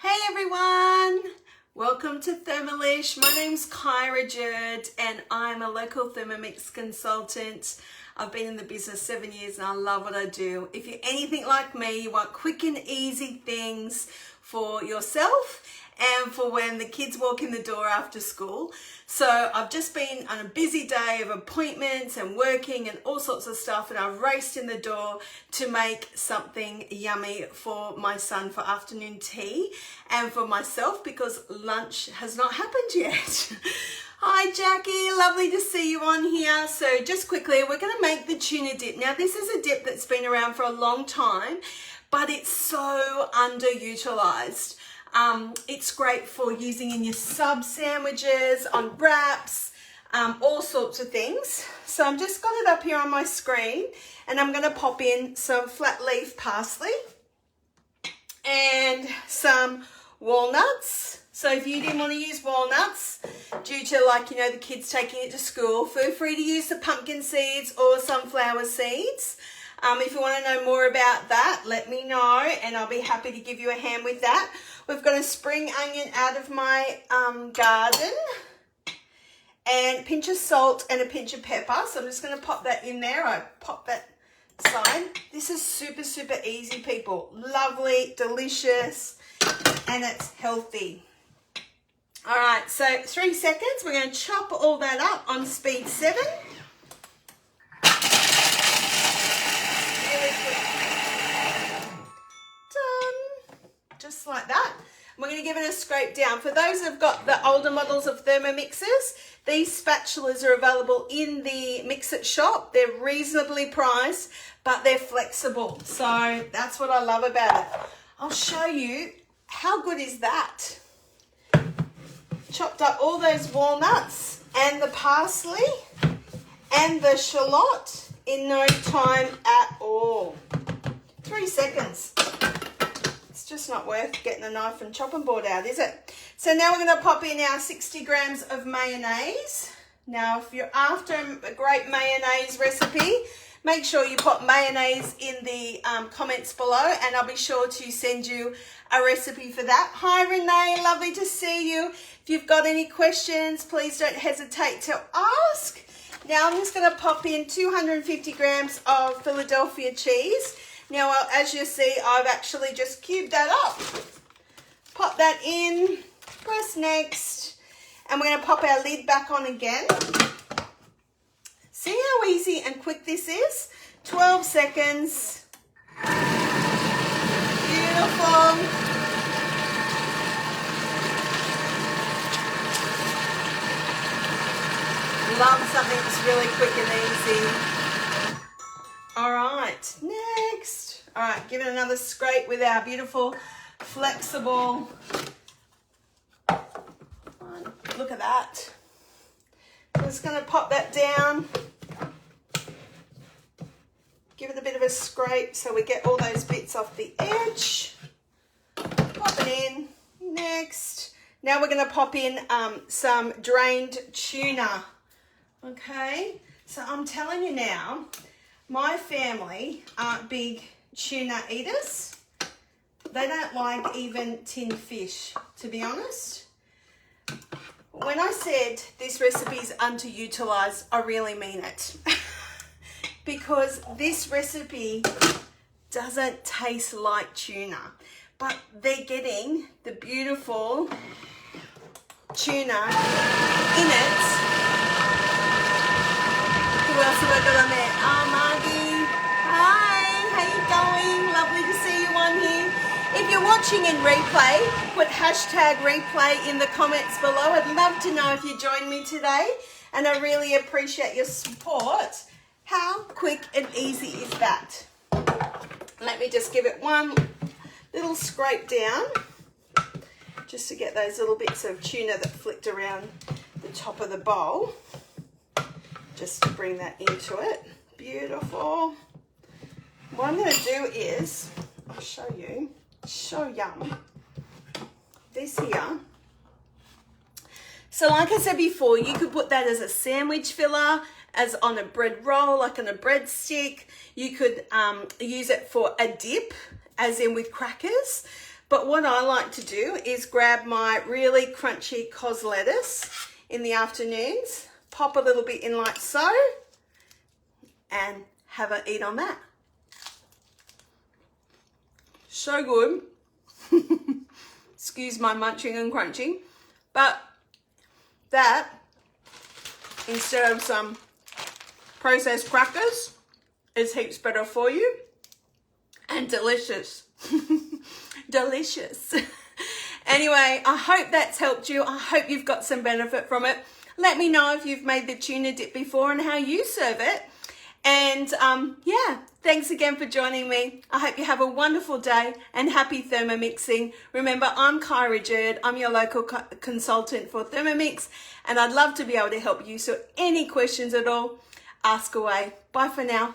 Hey everyone, welcome to Thermalish. My name's Kyra Jerd and I'm a local Thermomix consultant. I've been in the business 7 years and I love what I do. If you're anything like me, you want quick and easy things for yourself and for when the kids walk in the door after school. So I've just been on a busy day of appointments and working and all sorts of stuff, and I've raced in the door to make something yummy for my son for afternoon tea and for myself because lunch has not happened yet. Hi Jackie, lovely to see you on here. So just quickly, we're going to make the tuna dip. Now this is a dip that's been around for a long time, but it's so underutilized. It's great for using in your sub sandwiches, on wraps, all sorts of things. So I'm just got it up here on my screen and I'm going to pop in some flat leaf parsley and some walnuts. So if you didn't want to use walnuts due to the kids taking it to school, feel free to use the pumpkin seeds or sunflower seeds. If you want to know more about that, let me know and I'll be happy to give you a hand with that. We've got a spring onion out of my garden and a pinch of salt and a pinch of pepper. So I'm just going to pop that in there. I pop that side. This is super, super easy, people. Lovely, delicious, and it's healthy. All right, so 3 seconds. We're going to chop all that up on speed 7. Just like that. We're going to give it a scrape down. For those who've got the older models of Thermomixes, these spatulas are available in the Mix-It shop. They're reasonably priced, but they're flexible. So that's what I love about it. I'll show you how good is that. Chopped up all those walnuts and the parsley and the shallot in no time at all. 3 seconds. Just not worth getting a knife and chopping board out, is it? So now we're going to pop in our 60 grams of mayonnaise. Now, if you're after a great mayonnaise recipe, make sure you put mayonnaise in the comments below and I'll be sure to send you a recipe for that. Hi Renee, lovely to see you. If you've got any questions, please don't hesitate to ask. Now I'm just going to pop in 250 grams of Philadelphia cheese. Now, as you see, I've actually just cubed that up. Pop that in, press next, and we're going to pop our lid back on again. See how easy and quick this is? 12 seconds. Beautiful. Love something that's really quick and easy. All right, next. All right, give it another scrape with our beautiful, flexible one. Look at that. I'm just going to pop that down. Give it a bit of a scrape so we get all those bits off the edge. Pop it in. Next. Now we're going to pop in some drained tuna. Okay, so I'm telling you now, my family aren't big tuna eaters. They don't like even tinned fish, to be honest. When I said this recipe is underutilized, I really mean it. Because this recipe doesn't taste like tuna, but they're getting the beautiful tuna in it. Who else have I got on there? Margie. Hi, how you going? Lovely to see you on here. If you're watching in replay, put hashtag replay in the comments below. I'd love to know if you joined me today, and I really appreciate your support. How quick and easy is that? Let me just give it one little scrape down, just to get those little bits of tuna that flicked around the top of the bowl. Just to bring that into it. Beautiful. What I'm going to do is, I'll show you, so yum, this here. So like I said before, you could put that as a sandwich filler, as on a bread roll, like on a breadstick. You could use it for a dip, as in with crackers. But what I like to do is grab my really crunchy cos lettuce in the afternoons, pop a little bit in like so, and have a eat on that. So good. Excuse my munching and crunching, but that, instead of some processed crackers, is heaps better for you and delicious. Delicious. Anyway, I hope that's helped you. I hope you've got some benefit from it. Let me know if you've made the tuna dip before and how you serve it. And yeah, thanks again for joining me. I hope you have a wonderful day and happy Thermomixing. Remember, I'm Kyra Jerd. I'm your local consultant for Thermomix, and I'd love to be able to help you. So any questions at all, ask away. Bye for now.